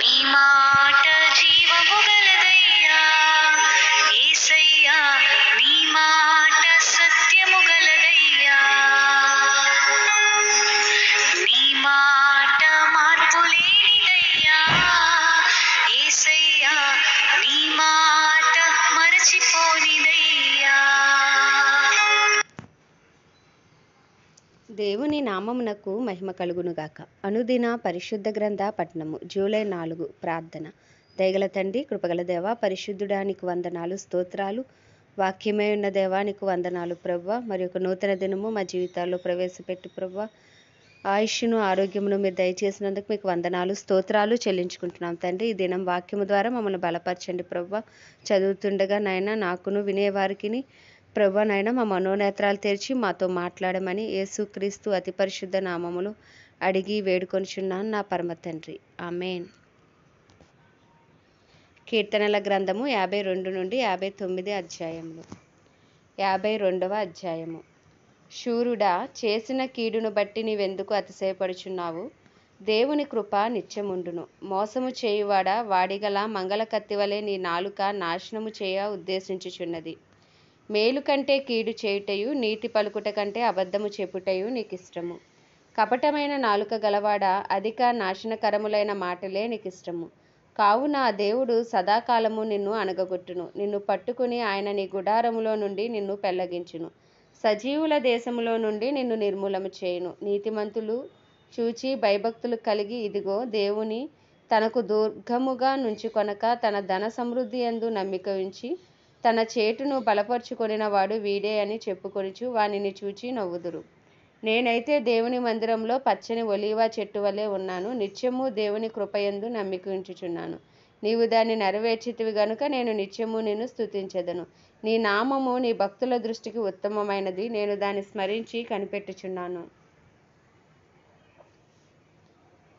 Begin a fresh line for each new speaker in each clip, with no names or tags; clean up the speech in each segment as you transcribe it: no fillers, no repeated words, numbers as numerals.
నీ మాట జీవము గలదయ్యా యేసయ్యా, నీ మాట సత్యము గలదయ్యా, నీ మాట మార్పు లేనిదయ్యా యేసయ్యా, నీ మాట మరచిపోనిదయ్యా.
దేవుని నామమునకు మహిమ కలుగునుగాక. అనుదిన పరిశుద్ధ గ్రంథ పఠనము జూలై 4. ప్రార్థన. దయగల తండ్రి, కృపగల దేవా, పరిశుద్ధుడా, నీకు వందనాలు, స్తోత్రాలు. వాక్యమై ఉన్న దేవా, నీకు వందనాలు ప్రభువా. మరి ఒక నూతన దినము మా జీవితాల్లో ప్రవేశపెట్టి ప్రభువా, ఆయుష్ను ఆరోగ్యమును మీరు దయచేసినందుకు మీకు వందనాలు, స్తోత్రాలు చెల్లించుకుంటున్నాం తండ్రి. ఈ దినం వాక్యము ద్వారా మమ్మల్ని బలపరచండి ప్రభువా. చదువుతుండగా నాయన నాకును వినేవారికి ప్రభువా నాయన మా మనోనేత్రాలు తెరిచి మాతో మాట్లాడమని యేసుక్రీస్తు అతి పరిశుద్ధ నామములు అడిగి వేడుకొనిచున్నాను నా పరమ తండ్రి, ఆమేన్. కీర్తనల గ్రంథము 52 నుండి 59 అధ్యాయములు. 52వ అధ్యాయము. శూరుడా, చేసిన కీడును బట్టి నీవెందుకు అతిశయపడుచున్నావు? దేవుని కృప నిత్యముండును. మోసము చేయువాడా, వాడిగల మంగళ కత్తివలె నీ నాలుక నాశనము చేయ ఉద్దేశించుచున్నది. మేలు కంటే కీడు చేయుటయు, నీతి పలుకుట కంటే అబద్ధము చెప్పుటయు నీకిష్టము. కపటమైన నాలుక గలవాడా, అధిక నాశనకరములైన మాటలే నీకిష్టము. కావున ఆ దేవుడు సదాకాలము నిన్ను అణగగొట్టును. నిన్ను పట్టుకుని ఆయన నీ గుడారములో నుండి నిన్ను పెళ్లగించును. సజీవుల దేశములో నుండి నిన్ను నిర్మూలము చేయును. నీతిమంతులు చూచి భయభక్తులు కలిగి, ఇదిగో దేవుని తనకు దుర్గముగా నుంచుకొనక తన ధన సమృద్ధి యందు నమ్మిక ఉంచి తన చేటును బలపరుచుకొనిన వాడు వీడే అని చెప్పుకొనుచు వానిని చూచి నవ్వుదురు. నేనైతే దేవుని మందిరంలో పచ్చని ఒలీవ చెట్టు వలె ఉన్నాను. నిత్యము దేవుని కృపయందు నమ్మిక ఉంచుచున్నాను. నీవు దాన్ని నెరవేర్చితివి గనుక నేను నిత్యము నిన్ను స్తుతించెదను. నీ నామము నీ భక్తుల దృష్టికి ఉత్తమమైనది. నేను దాన్ని స్మరించి కనిపెట్టుచున్నాను.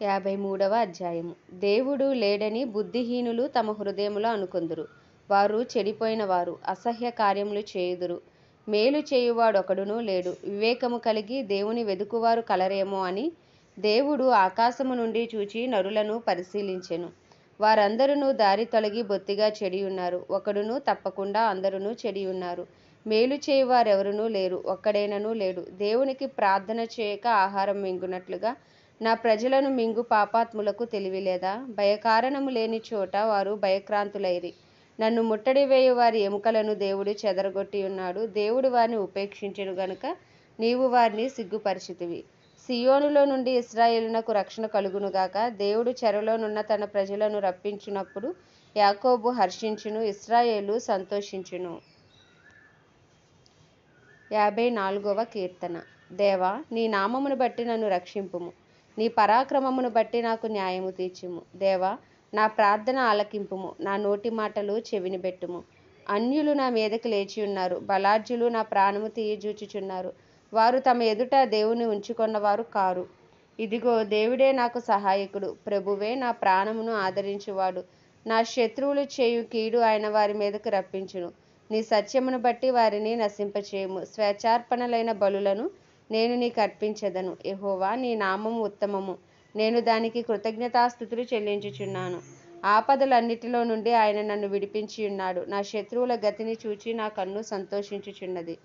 53వ అధ్యాయము. దేవుడు లేడని బుద్ధిహీనులు తమ హృదయములో అనుకొందురు. వారు చెడిపోయిన వారు, అసహ్య కార్యములు చేయుదురు. మేలు చేయువాడొకడునూ లేడు. వివేకము కలిగి దేవుని వెదుకువారు కలరేమో అని దేవుడు ఆకాశము నుండి చూచి నరులను పరిశీలించెను. వారందరును దారి తొలగి బొత్తిగా చెడియున్నారు. ఒకడును తప్పకుండా అందరును చెడియున్నారు. మేలు చేయువారెవరునూ లేరు, ఒక్కడైనను లేడు. దేవునికి ప్రార్థన చేయక ఆహారం మింగునట్లుగా నా ప్రజలను మింగు పాపాత్ములకు తెలివి లేదా? భయకారణము లేని చోట వారు భయక్రాంతులైరి. నన్ను ముట్టడి వేయు వారి ఎముకలను దేవుడు చెదరగొట్టి ఉన్నాడు. దేవుడు వారిని ఉపేక్షించెను గనుక నీవు వారిని సిగ్గుపరిచితివి. సియోనులో నుండి ఇశ్రాయేలునకు రక్షణ కలుగునుగాక. దేవుడు చెరలోనున్న తన ప్రజలను రప్పించినప్పుడు యాకోబు హర్షించును, ఇశ్రాయేలు సంతోషించును. 54వ కీర్తన. దేవా, నీ నామమును బట్టి నన్ను రక్షింపుము. నీ పరాక్రమమును బట్టి నాకు న్యాయము తీర్చుము. దేవా, నా ప్రార్థన ఆలకింపుము. నా నోటి మాటలు చెవినిబెట్టుము. అన్యులు నా మీదకి లేచి ఉన్నారు. బలాఢ్యులు నా ప్రాణము తీయజూచుచున్నారు. వారు తమ ఎదుట దేవుని ఉంచుకొన్నవారు కారు. ఇదిగో దేవుడే నాకు సహాయకుడు. ప్రభువే నా ప్రాణమును ఆదరించువాడు. నా శత్రువులు చేయు కీడు ఆయన వారి మీదకు రప్పించును. నీ సత్యమును బట్టి వారిని నశింపచేయుము. స్వేచ్ఛార్పణలైన బలులను నేను నీకు అర్పించెదను. యెహోవా, నీ నామము ఉత్తమము. నేను దానికి కృతజ్ఞతాస్తుతులు చెల్లించుచున్నాను. ఆపదలన్నిటిలో నుండి ఆయన నన్ను విడిపించి ఉన్నాడు. నా శత్రువుల గతిని చూచి నా కన్ను సంతోషించుచున్నది.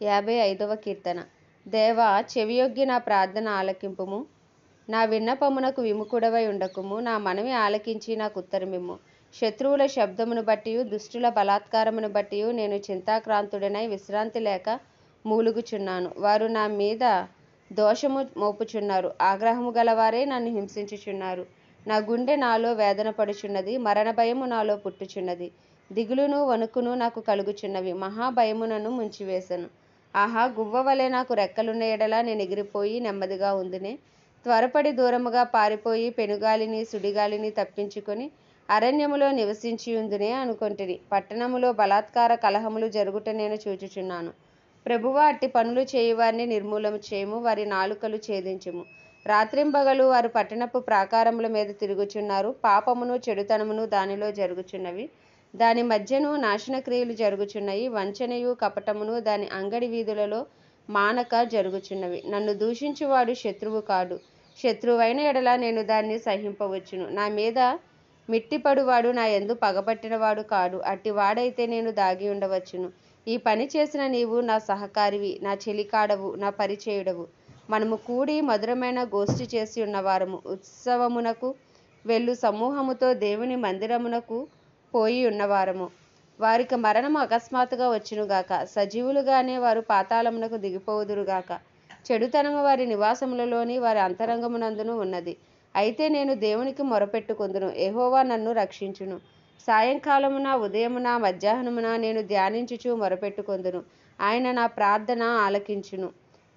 55వ కీర్తన. దేవా, చెవియొగ్గి నా ప్రార్థన ఆలకింపుము. నా విన్నపమునకు విముఖుడవై ఉండకుము. నా మనవి ఆలకించి నాకు ఉత్తరమిమ్ము. శత్రువుల శబ్దమును బట్టియు దుష్టుల బలాత్కారమును బట్టియు నేను చింతాక్రాంతుడనై విశ్రాంతి లేక మూలుగుచున్నాను. వారు నా మీద దోషము మోపుచున్నారు. ఆగ్రహము గలవారే నన్ను హింసించుచున్నారు. నా గుండె నాలో వేదన పడుచున్నది. మరణ భయము నాలో పుట్టుచున్నది. దిగులును వణుకును నాకు కలుగుచున్నవి. మహాభయము నన్ను ముంచివేసెను. ఆహా, గువ్వవలె నాకు రెక్కలున్న ఎడల నేను ఎగిరిపోయి నెమ్మదిగా ఉందునే. త్వరపడి దూరముగా పారిపోయి పెనుగాలిని సుడిగాలిని తప్పించుకొని అరణ్యములో నివసించియుందునే అనుకొంటిని. పట్టణములో బలాత్కార కలహములు జరుగుట నేను చూచుచున్నాను. ప్రభువా, అట్టి పనులు చేయువారిని నిర్మూలము చేయుము. వారి నాలుకలు ఛేదించుము. రాత్రింబగలు వారు పట్టణపు ప్రాకారముల మీద తిరుగుచున్నారు. పాపమును చెడుతనమును దానిలో జరుగుచున్నవి. దాని మధ్యను నాశనక్రియలు జరుగుచున్నవి. వంచనయు కపటమును దాని అంగడి వీధులలో మానక జరుగుచున్నవి. నన్ను దూషించువాడు శత్రువు కాడు. శత్రువైన ఎడల నేను దాన్ని సహింపవచ్చును. నా మీద మిట్టిపడువాడు నా యందు పగబట్టినవాడు కాడు. అట్టివాడైతే నేను దాగి ఉండవచ్చును. ఈ పని చేసిన నీవు నా సహకారివి, నా చెలికాడవు, నా పరిచయుడవు. మనము కూడి మధురమైన గోష్ఠి చేసి ఉన్నవారము. ఉత్సవమునకు వెళ్ళు సమూహముతో దేవుని మందిరమునకు పోయి ఉన్నవారము. వారికి మరణము అకస్మాత్తుగా వచ్చునుగాక. సజీవులుగానే వారు పాతాళమునకు దిగిపోవుదురుగాక. చెడుతనము వారి నివాసములలోని వారి అంతరంగమునందును ఉన్నది. అయితే నేను దేవునికి మొరపెట్టుకొందును, యెహోవా నన్ను రక్షించును. సాయంకాలమున, ఉదయమున, మధ్యాహ్నమున నేను ధ్యానించుచు మొరపెట్టుకొందును. ఆయన నా ప్రార్థన ఆలకించును.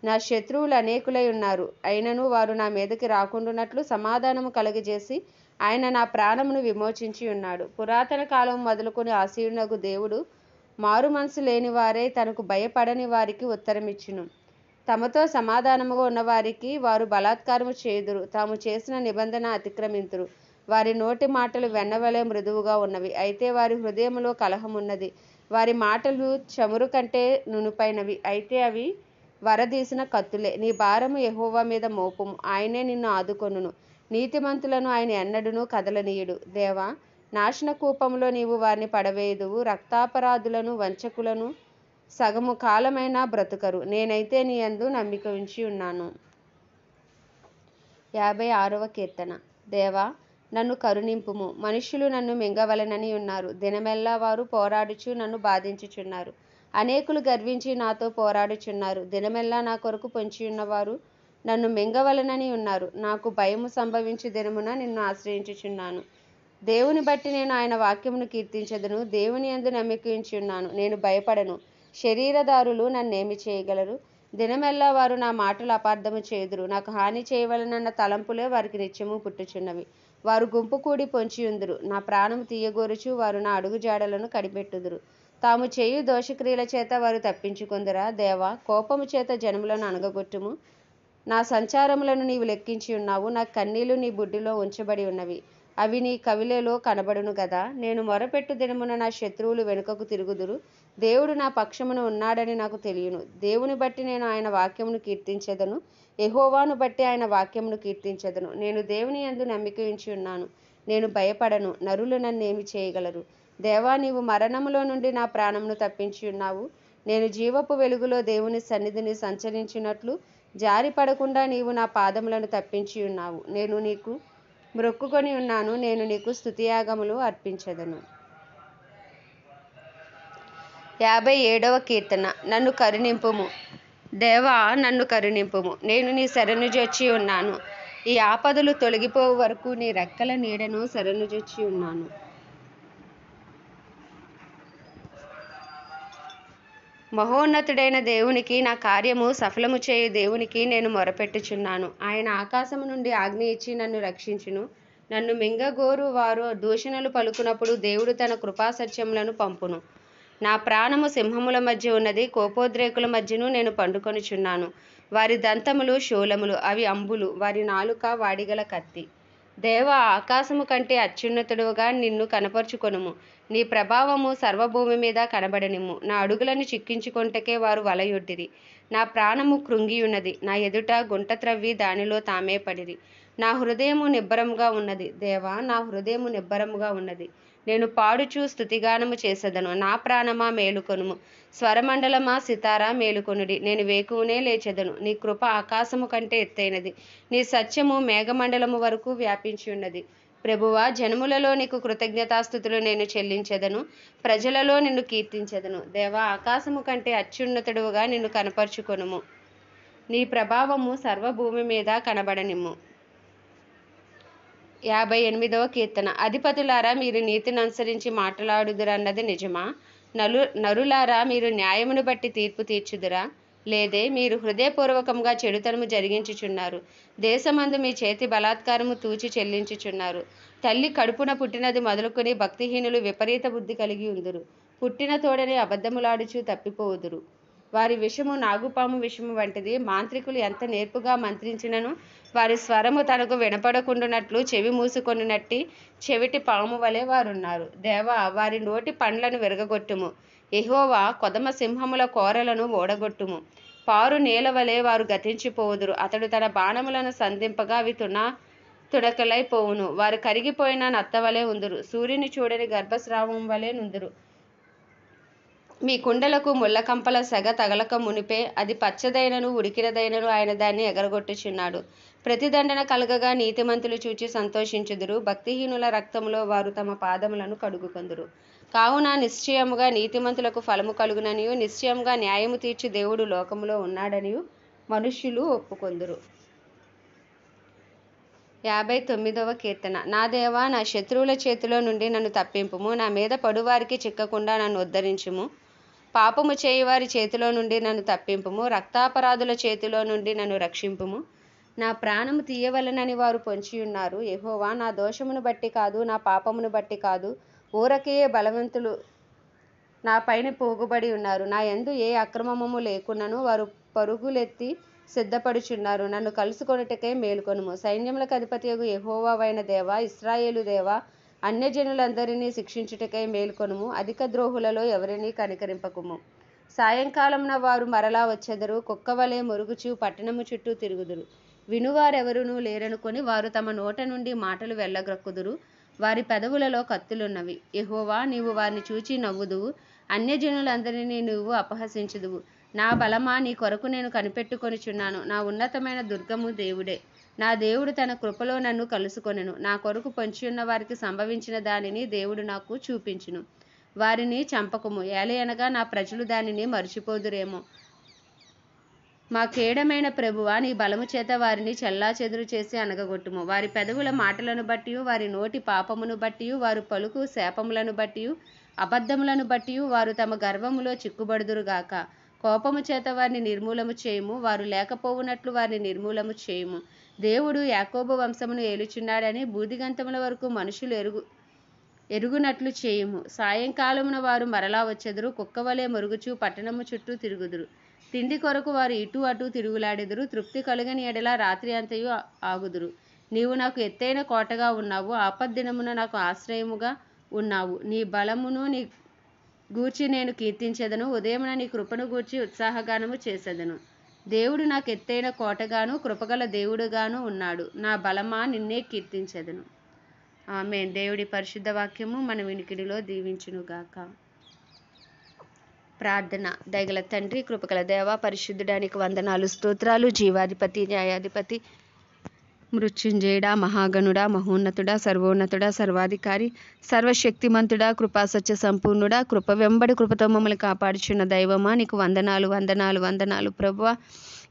నా శత్రువులు అనేకులై ఉన్నారు, అయినను వారు నా మీదకి రాకుండునట్లు సమాధానము కలుగజేసి ఆయన నా ప్రాణమును విమోచించి ఉన్నాడు. పురాతన కాలం మొదలుకొని ఆసీనునగు దేవుడు మారు మనసు లేని వారై తనకు భయపడని వారికి ఉత్తరమిచ్చును. తమతో సమాధానముగా ఉన్నవారికి వారు బలాత్కారము చేయుదురు, తాము చేసిన నిబంధన అతిక్రమింతురు. వారి నోటి మాటలు వెన్నవలె మృదువుగా ఉన్నవి, అయితే వారి హృదయములో కలహమున్నది. వారి మాటలు చమురు కంటే నునుపైనవి, అయితే అవి వరదీసిన కత్తులే. నీ భారము యెహోవా మీద మోపుము, ఆయనే నిన్ను ఆదుకొనును. నీతిమంతులను ఆయన ఎన్నడూను కదలనీయుడు. దేవా, నాశన కూపంలో నీవు వారిని పడవేయుదువు. రక్తాపరాధులను, వంచకులను సగము కాలమైనా బ్రతుకరు. నేనైతే నీ యందు నమ్మిక ఉంచి ఉన్నాను. 56వ కీర్తన. దేవా, నన్ను కరుణింపుము. మనుష్యులు నన్ను మింగవలెనని ఉన్నారు. దినమెల్లా వారు పోరాడుచు నన్ను బాధించుచున్నారు. అనేకులు గర్వించి నాతో పోరాడుచున్నారు. దినమెల్లా నా కొరకు పొంచియున్నవారు నన్ను మింగవలెనని ఉన్నారు. నాకు భయము సంభవించు దినమున నిన్ను ఆశ్రయించుచున్నాను. దేవుని బట్టి నేను ఆయన వాక్యమును కీర్తించెదను. దేవుని యందు నమ్మిక ఉంచి ఉన్నాను, నేను భయపడను. శరీరదారులు నన్నేమి చేయగలరు? దినమెల్లా వారు నా మాటలు అపార్థము చేయుదురు. నాకు హాని చేయవలెనన్న తలంపులే వారికి నిత్యము పుట్టుచున్నవి. వారు గుంపు కూడి పొంచియుందురు. నా ప్రాణము తీయగోరుచు వారు నా అడుగు జాడలను కడిపెట్టుదురు. తాము చేయు దోషక్రియల చేత వారు తప్పించుకొందురా? దేవా, కోపము చేత జనములను అణగగొట్టుము. నా సంచారములను నీవు లెక్కించి ఉన్నావు. నా కన్నీళ్లు నీ బుడ్డిలో ఉంచబడి ఉన్నవి, అవి నీ కవిలేలో కనబడును గదా. నేను మొరపెట్టు దినమున నా శత్రువులు వెనుకకు తిరుగుదురు. దేవుడు నా పక్షమున ఉన్నాడని నాకు తెలియను. దేవుని బట్టి నేను ఆయన వాక్యమును కీర్తించెదను. యెహోవాను బట్టి ఆయన వాక్యమును కీర్తించెదను. నేను దేవుని యందు నమ్మిక ఉంచి ఉన్నాను, నేను భయపడను. నరులు నన్నేమి చేయగలరు? దేవా, నీవు మరణములో నుండి నా ప్రాణమును తప్పించి ఉన్నావు. నేను జీవపు వెలుగులో దేవుని సన్నిధిని సంచరించినట్లు జారిపడకుండా నీవు నా పాదములను తప్పించి ఉన్నావు. నేను నీకు మ్రొక్కుకొని ఉన్నాను, నేను నీకు స్తుతియాగములు అర్పించెదను. 57వ కీర్తన. నన్ను కరుణింపుము. దేవా, నన్ను కరుణింపుము. నేను నీ శరణుజొచ్చి ఉన్నాను. ఈ ఆపదలు తొలగిపోవు వరకు నీ రెక్కల నీడను శరణుజొచ్చి ఉన్నాను. మహోన్నతుడైన దేవునికి, నా కార్యము సఫలము చేయు దేవునికి నేను మొరపెట్టుచున్నాను. ఆయన ఆకాశము నుండి ఆజ్ఞ ఇచ్చి నన్ను రక్షించును. నన్ను మింగగోరు వారు దూషణలు పలుకునప్పుడు దేవుడు తన కృపాసత్యములను పంపును. నా ప్రాణము సింహముల మధ్య ఉన్నది, కోపోద్రేకుల మధ్యను నేను పండుకొనుచున్నాను. వారి దంతములు శూలములు, అవి అంబులు, వారి నాలుక వాడిగల కత్తి. దేవా, ఆకాశము కంటే అత్యున్నతుడుగా నిన్ను కనపరుచుకొనుము. నీ ప్రభావము సర్వభూమి మీద కనబడనిమ్ము. నా అడుగులను చిక్కించుకొంటకే వారు వలయొడ్డిరి. నా ప్రాణము కృంగియున్నది, నా ఎదుట గుంట త్రవ్వి దానిలో తామే పడిరి. నా హృదయము నిబ్బరముగా ఉన్నది. దేవా, నా హృదయము నిబ్బరముగా ఉన్నది. నేను పాడుచు స్తుతిగానము చేసెదను. నా ప్రాణమా మేలుకొనుము. స్వరమండలమా, సితారా మేలుకొనుడి. నేను వేకువనే లేచెదను. నీ కృప ఆకాశము కంటే ఎత్తైనది, నీ సత్యము మేఘమండలము వరకు వ్యాపించి ఉన్నది. ప్రభువా, జనములలో నీకు కృతజ్ఞతాస్తుతులు నేను చెల్లించెదను, ప్రజలలో నిన్ను కీర్తించెదను. దేవా, ఆకాశము కంటే అత్యున్నతుడుగా నిన్ను కనపరుచుకొనుము. నీ ప్రభావము సర్వభూమి మీద కనబడనిమ్ము. 58వ కీర్తన. అధిపతులారా, మీరు నీతిని అనుసరించి మాట్లాడుదురన్నది నిజమా? నరులారా, మీరు న్యాయమును బట్టి తీర్పు తీర్చుదురా? లేదే, మీరు హృదయపూర్వకంగా చెడుతనము జరిగించుచున్నారు. దేశమందు మీ చేతి బలాత్కారము తూచి చెల్లించుచున్నారు. తల్లి కడుపున పుట్టినది మొదలుకొని భక్తిహీనులు విపరీత బుద్ధి కలిగి ఉందురు. పుట్టిన తోడనే అబద్ధములాడుచు తప్పిపోవుదురు. వారి విషము నాగుపాము విషము వంటిది. మాంత్రికులు ఎంత నేర్పుగా మంత్రించినను వారి స్వరము తనకు వినపడకుండునట్లు చెవి మూసుకొనున్నట్టి చెవిటి పాము వలె వారున్నారు. దేవా, వారి నోటి పండ్లను విరగగొట్టుము. యెహోవా, కొదమ సింహముల కోరలను ఓడగొట్టుము. పారు నేల వలె వారు గతించిపోవుదురు. అతడు తన బాణములను సంధింపగా అవి తుడకలై పోవును. వారు కరిగిపోయిన నత్తవలె ఉందురు. సూర్యుని చూడని గర్భస్రావం వలె నుందురు. మీ కుండలకు ముళ్ళకంపల సెగ తగలక మునిపే అది పచ్చదైనను ఉడికినదైనను ఆయన దాన్ని ఎగరగొట్టుచున్నాడు. ప్రతిదండన కలగగా నీతిమంతులు చూచి సంతోషించుదురు. భక్తిహీనుల రక్తములో వారు తమ పాదములను కడుగుకొందురు. కావున నిశ్చయముగా నీతిమంతులకు ఫలము కలుగుననియు, నిశ్చయముగా న్యాయము తీర్చి దేవుడు లోకములో ఉన్నాడనియు మనుష్యులు ఒప్పుకొందురు. 59వ కీర్తన. నా దేవా, నా శత్రువుల చేతిలో నుండి నన్ను తప్పింపుము. నా మీద పడువారికి చిక్కకుండా నన్ను ఉద్ధరించుము. పాపము చేయువారి చేతిలో నుండి నన్ను తప్పింపుము. రక్తాపరాధుల చేతిలో నుండి నన్ను రక్షింపుము. నా ప్రాణము తీయవలనని వారు పొంచియున్నారు. యెహోవా, నా దోషమును బట్టి కాదు, నా పాపమును బట్టి కాదు, ఊరకే బలవంతులు నా పైన పోగుబడి ఉన్నారు. నా యందు ఏ అక్రమము లేకున్నను వారు పరుగులెత్తి సిద్ధపడుచున్నారు. నన్ను కలుసుకొనుటకై మేలుకొనుము. సైన్యములకు అధిపతియగు యెహోవావైన దేవా, ఇశ్రాయేలు దేవా, అన్యజనులందరినీ శిక్షించుటకై మేలుకొనుము. అధిక ద్రోహులలో ఎవరినీ కనికరింపకుము. సాయంకాలమున వారు మరలా వచ్చెదరు. కుక్కవలే మొరుగుచు పట్టణము చుట్టూ తిరుగుదురు. వినువారెవరునూ లేరనుకొని వారు తమ నోట నుండి మాటలు వెళ్ళగ్రక్కుదురు. వారి పెదవులలో కత్తులున్నవి. యెహోవా, నీవు వారిని చూచి నవ్వుదువు. అన్యజనులందరినీ నీవు అపహసించుదువు. నా బలమా, నీ కొరకు నేను కనిపెట్టుకొనుచున్నాను. నా ఉన్నతమైన దుర్గము దేవుడే. నా దేవుడు తన కృపలో నన్ను కలుసుకొనెను. నా కొరకు పొంచియున్న వారికి సంభవించిన దానిని దేవుడు నాకు చూపించును. వారిని చంపకుము, ఏలయనగా నా ప్రజలు దానిని మరచిపోదురేమో. మా కేడమైన ప్రభువా, నీ బలము చేత వారిని చెల్లాచెదురు చేసి అనగగొట్టుము. వారి పెదవుల మాటలను బట్టి, వారి నోటి పాపమును బట్టి, వారు పలుకు శాపములను బట్టి, అబద్ధములను బట్టి వారు తమ గర్వములో చిక్కుబడుదురుగాక. కోపము చేత వారిని నిర్మూలము చేయుము. వారు లేకపోవునట్లు వారిని నిర్మూలము చేయుము. దేవుడు యాకోబు వంశమును ఏలుచున్నాడని బూదిగంతముల వరకు మనుషులు ఎరుగునట్లు చేయుము. సాయంకాలమున వారు మరలా వచ్చెదరు. కుక్కవలే మొరుగుచు పట్టణము చుట్టూ తిరుగుదురు. తిండి కొరకు వారు ఇటు అటు తిరుగులాడెదరు. తృప్తి కలుగని ఎడల రాత్రి అంతయు ఆగుదురు. నీవు నాకు ఎత్తైన కోటగా ఉన్నావు. ఆపద్దినమున నాకు ఆశ్రయముగా ఉన్నావు. నీ బలమును నీ గూర్చి నేను కీర్తించెదను. ఉదయమున నీ కృపను గూర్చి ఉత్సాహగానము చేసెదను. దేవుడు నాకు ఎత్తైన కోటగాను కృపగల దేవుడుగాను ఉన్నాడు. నా బలమా, నిన్నే కీర్తించెదను. ఆమేన్. దేవుడి పరిశుద్ధ వాక్యము మన వినికిడిలో దీవించునుగాక. ప్రార్థన. దయగల తండ్రి, కృపగల దేవ, పరిశుద్ధుడానికి వందనాలు, స్తోత్రాలు. జీవాధిపతి, న్యాయాధిపతి, మృత్యుంజయుడా, మహాగణుడా, మహోన్నతుడా, సర్వోన్నతుడా, సర్వాధికారి, సర్వశక్తిమంతుడా, కృపాసత్య సంపూర్ణుడా, కృప వెంబడి కృపతో మమ్మల్ని కాపాడుచున్న దైవమా, నీకు వందనాలు, వందనాలు, వందనాలు ప్రభువా.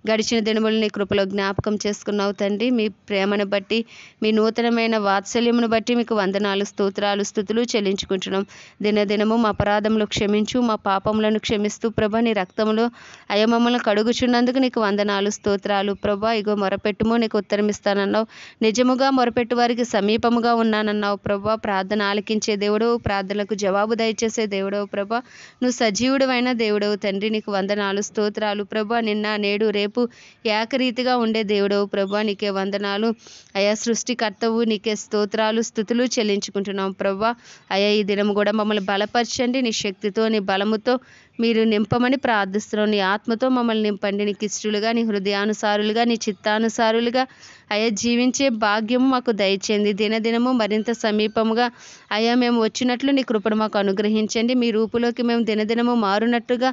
గడిచిన దినములు నీ కృపలో జ్ఞాపకం చేసుకున్నావు తండ్రి. మీ ప్రేమను బట్టి, మీ నూతనమైన వాత్సల్యమును బట్టి మీకు వందనాలు, స్తోత్రాలు, స్తుతులు చెల్లించుకుంటున్నాం. దినదినము మా అపరాధములు క్షమించు, మా పాపములను క్షమిస్తూ ప్రభా, నీ రక్తములో అయమములను కడుగుచున్నందుకు నీకు వందనాలు, స్తోత్రాలు ప్రభా. ఇగో మొరపెట్టుము, నీకు ఉత్తరమిస్తానన్నావు. నిజముగా మొరపెట్టు వారికి సమీపముగా ఉన్నానన్నావు ప్రభా. ప్రార్థన ఆలకించే దేవుడవు, ప్రార్థనలకు జవాబు దయచేసే దేవుడవు ప్రభా. నువ్వు సజీవుడవైన దేవుడవు తండ్రి. నీకు వందనాలు, స్తోత్రాలు ప్రభా. నిన్న, నేడు, రేపు ఏకరీతిగా ఉండే దేవుడవు ప్రభా. నీకే వందనాలు అయా. సృష్టికర్తవు, నీకే స్తోత్రాలు, స్తుతులు చెల్లించుకుంటున్నాం ప్రభా. అయా, ఈ దినము కూడా మమ్మల్ని బలపరచండి. నీ శక్తితో, నీ బలముతో మీరు నింపమని ప్రార్థిస్తున్నాం. నీ ఆత్మతో మమ్మల్ని నింపండి. నీకు ఇష్టలుగా, నీ హృదయానుసారులుగా, నీ చిత్తానుసారులుగా అయా జీవించే భాగ్యము మాకు దయచేయండి. దినదినము మరింత సమీపముగా అయా మేము వచ్చినట్లు నీ కృపను మాకు అనుగ్రహించండి. మీ రూపులోకి మేము దినదినము మారునట్టుగా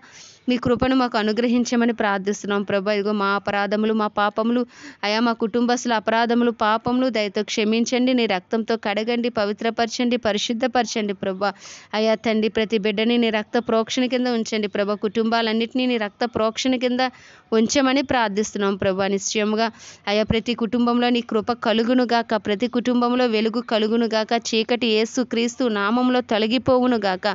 మీ కృపను మాకు అనుగ్రహించమని ప్రార్థిస్తున్నాం ప్రభా. ఇదిగో మా అపరాధములు, మా పాపములు అయా, మా కుటుంబస్తుల అపరాధములు, పాపములు దయతో క్షమించండి. నీ రక్తంతో కడగండి, పవిత్రపరచండి, పరిశుద్ధపరచండి ప్రభా. అయా తండ్రి, ప్రతి బిడ్డని నీ రక్త ప్రోక్షణ కింద ఉంచండి ప్రభా. కుటుంబాలన్నింటినీ నీ రక్త ప్రోక్షణ కింద ఉంచమని ప్రార్థిస్తున్నాం ప్రభా. నిశ్చయముగా అయా, ప్రతి కుటుంబంలో నీ కృప కలుగునుగాక, ప్రతి కుటుంబంలో వెలుగు కలుగునుగాక, చీకటి యేసు క్రీస్తు నామంలో తొలగిపోవునుగాక.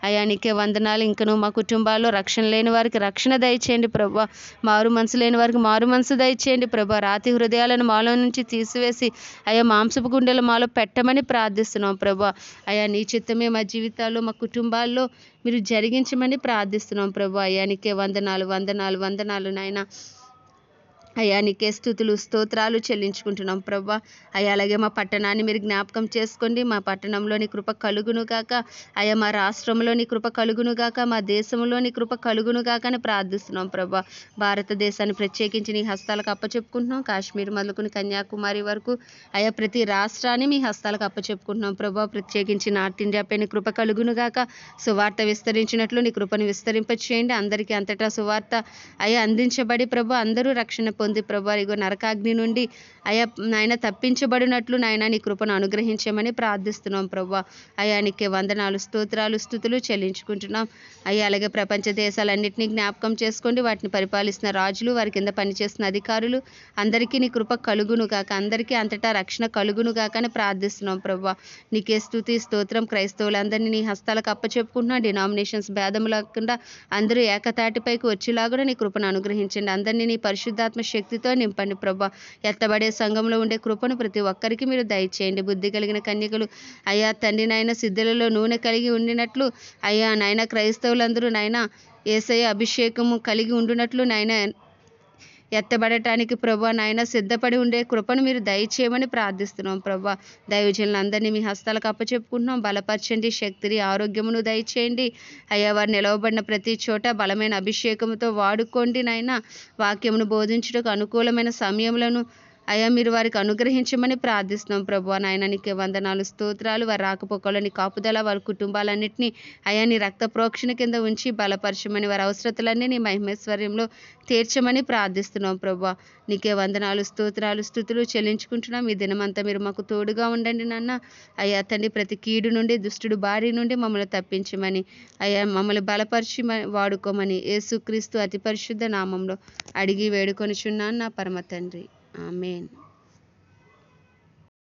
అయా, నీకే వందనాలు. ఇంకను మా కుటుంబాల్లో రక్షణ లేని వారికి రక్షణ దయచేయండి ప్రభా. మారు మనసు లేని వారికి మారు మనసు దయచేయండి ప్రభా. రాతి హృదయాలను మాలో నుంచి తీసివేసి అయా, మాంసపు గుండెలు మాలో పెట్టమని ప్రార్థిస్తున్నాం ప్రభా. అయా, నీ చిత్తమే మా జీవితాల్లో, మా కుటుంబాల్లో మీరు జరిగించమని ప్రార్థిస్తున్నాం ప్రభా. అయా, నీకే వందనాలు, వందనాలు, వందనాలు నాయన. అయ్యా నీకే స్తుతులు స్తోత్రాలు చెల్లించుకుంటున్నాం ప్రభా. అయ్యా అలాగే మా పట్టణాన్ని మీరు జ్ఞాపకం చేసుకోండి. మా పట్టణంలో నీ కృప కలుగును గాక. అయ్యా మా రాష్ట్రంలో నీ కృప కలుగును గాక. మా దేశంలో నీ కృప కలుగును గాక అని ప్రార్థిస్తున్నాం ప్రభా. భారతదేశాన్ని ప్రత్యేకించి నీ హస్తాలకు అప్పచెప్పుకుంటున్నాం. కాశ్మీర్ మొదలుకొని కన్యాకుమారి వరకు అయ్యా ప్రతి రాష్ట్రాన్ని మీ హస్తాలకు అప్పచెప్పుకుంటున్నాం ప్రభా. ప్రత్యేకించి నార్త్ ఇండియాపై నీ కృప కలుగును గాక. సువార్త విస్తరించినట్లు నీ కృపను విస్తరింపచేయండి. అందరికీ అంతటా సువార్త అయ్యా అందించబడి ప్రభా అందరూ రక్షణ పొంది ప్రభా ఇగో నరకాగ్ని నుండి అయ్యా నాయన తప్పించబడినట్లు నాయన నీ కృపను అనుగ్రహించమని ప్రార్థిస్తున్నాం ప్రభా. అయ్యా నీకే వందనాలు స్తోత్రాలు స్తుతులు చెల్లించుకుంటున్నాం. అయ్యా అలాగే ప్రపంచ దేశాలన్నింటినీ జ్ఞాపకం చేసుకోండి. వాటిని పరిపాలిస్తున్న రాజులు, వారి కింద పనిచేస్తున్న అధికారులు అందరికీ నీ కృప కలుగును గాక. అందరికీ అంతటా రక్షణ కలుగును గాక అని ప్రార్థిస్తున్నాం ప్రభా. నీకే స్తుతి స్తోత్రం. క్రైస్తవులందరినీ నీ హస్తాలకు అప్పచెప్పుకుంటున్నాం. డినామినేషన్స్ భేదం లేకుండా అందరూ ఏకతాటిపైకి వచ్చేలాగా నీ కృపను అనుగ్రహించండి. అందరినీ నీ పరిశుద్ధాత్మ శక్తితో నింపండి ప్రభా. ఎత్తబడే సంఘంలో ఉండే కృపను ప్రతి ఒక్కరికి మీరు దయచేయండి. బుద్ధి కలిగిన కన్యకలు అయ్యా తండ్రి నాయన సిద్ధులలో నూనె కలిగి ఉండినట్లు అయ్యా నాయన క్రైస్తవులందరూ నాయన యేసయ్య అభిషేకము కలిగి ఉండునట్లు నాయన ఎత్తబడటానికి ప్రభా నాయన సిద్ధపడి ఉండే కృపను మీరు దయచేయమని ప్రార్థిస్తున్నాం ప్రభా. దైవజనులందరినీ మీ హస్తాలకు అప్పచెప్పుకుంటున్నాం. బలపరచండి, శక్తిని ఆరోగ్యమును దయచేయండి. అయ్యా వారు నిలవబడిన ప్రతి చోట బలమైన అభిషేకంతో వాడుకోండి నాయన. వాక్యమును బోధించుటకు అనుకూలమైన సమయములను అయ్యా మీరు వారికి అనుగ్రహించమని ప్రార్థిస్తున్నాం ప్రభు. నాయన నీకే వందనాలు స్తోత్రాలు. వారి రాకపోకలో నీ కాపుదల, వారి కుటుంబాలన్నింటినీ అయ్యా నీ రక్త ప్రోక్షణ కింద ఉంచి బలపరచమని, వారి అవసరతలన్నీ నీ మహిమేశ్వర్యంలో తీర్చమని ప్రార్థిస్తున్నాం ప్రభు. నీకే వందనాలు స్తోత్రాలు స్తుతులు చెల్లించుకుంటున్నాం. ఈ దినమంతా మీరు మాకు తోడుగా ఉండండి నాన్న. అయ్యా తండ్రి ప్రతి కీడు నుండి దుష్టుడు బారి నుండి మమ్మల్ని తప్పించమని అయ్యా మమ్మల్ని బలపరిచి వాడుకోమని యేసుక్రీస్తు అతి పరిశుద్ధ నామంలో అడిగి వేడుకొనిచున్నాను నా పరమ తండ్రి. ఆమేన్.